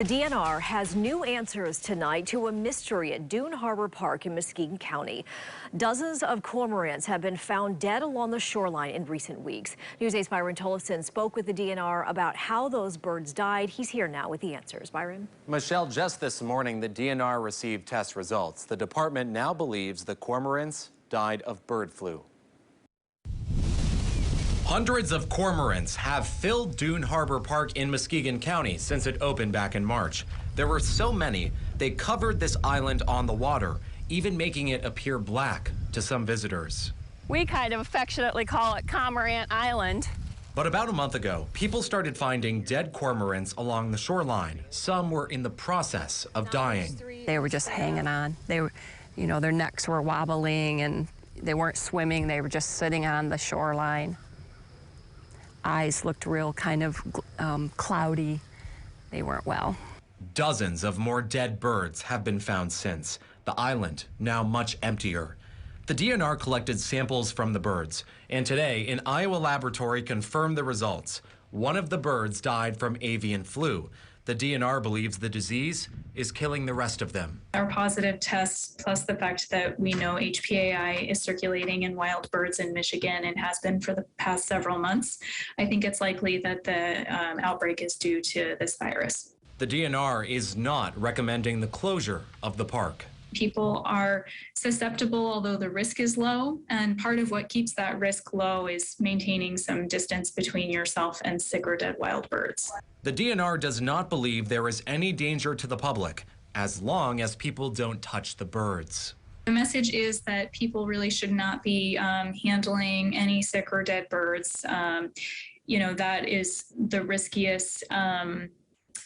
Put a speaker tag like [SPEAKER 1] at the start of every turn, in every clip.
[SPEAKER 1] The DNR has new answers tonight to a mystery at Dune Harbor Park in Muskegon County. Dozens of cormorants have been found dead along the shoreline in recent weeks. News 8's Byron Tollefson spoke with the DNR about how those birds died. He's here now with the answers. Byron?
[SPEAKER 2] Michelle, just this morning, the DNR received test results. The department now believes the cormorants died of bird flu. Hundreds of cormorants have filled Dune Harbor Park in Muskegon County since it opened back in March. There were so many, they covered this island on the water, even making it appear black to some visitors.
[SPEAKER 3] We kind of affectionately call it Cormorant Island.
[SPEAKER 2] But about a month ago, people started finding dead cormorants along the shoreline. Some were in the process of dying.
[SPEAKER 3] They were just hanging on. They were, their necks were wobbling and they weren't swimming. They were just sitting on the shoreline. Eyes looked real kind of cloudy. They weren't well.
[SPEAKER 2] Dozens of more dead birds have been found since. The island now much emptier. The DNR collected samples from the birds, and today an Iowa laboratory confirmed the results. One of the birds died from avian flu. The DNR believes the disease is killing the rest of them.
[SPEAKER 4] Our positive tests, plus the fact that we know HPAI is circulating in wild birds in Michigan and has been for the past several months, I think it's likely that the outbreak is due to this virus.
[SPEAKER 2] The DNR is not recommending the closure of the park.
[SPEAKER 4] People are susceptible, although the risk is low, and part of what keeps that risk low is maintaining some distance between yourself and sick or dead wild birds.
[SPEAKER 2] The DNR does not believe there is any danger to the public, as long as people don't touch the birds.
[SPEAKER 4] The message is that people really should not be handling any sick or dead birds. That is the riskiest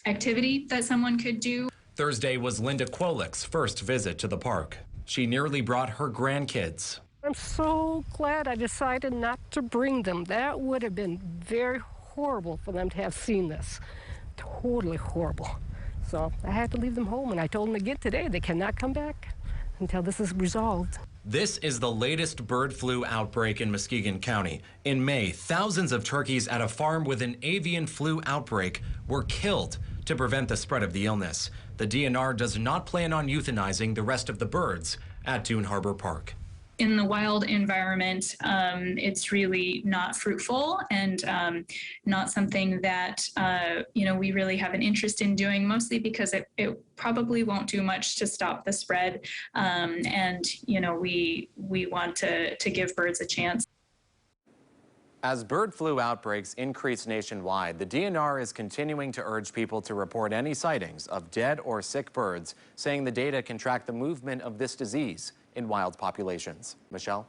[SPEAKER 4] activity that someone could do.
[SPEAKER 2] Thursday was Linda Quolick's first visit to the park. She nearly brought her grandkids.
[SPEAKER 5] I'm so glad I decided not to bring them. That would have been very horrible for them to have seen this. Totally horrible. So I had to leave them home, and I told them again today they cannot come back until this is resolved.
[SPEAKER 2] This is the latest bird flu outbreak in Muskegon County. In May, thousands of turkeys at a farm with an avian flu outbreak were killed to prevent the spread of the illness. The DNR does not plan on euthanizing the rest of the birds at Dune Harbor Park.
[SPEAKER 4] In the wild environment, it's really not fruitful and not something that we really have an interest in doing, mostly because it probably won't do much to stop the spread, we want to give birds a chance.
[SPEAKER 2] As bird flu outbreaks increase nationwide, the DNR is continuing to urge people to report any sightings of dead or sick birds, saying the data can track the movement of this disease in wild populations. Michelle?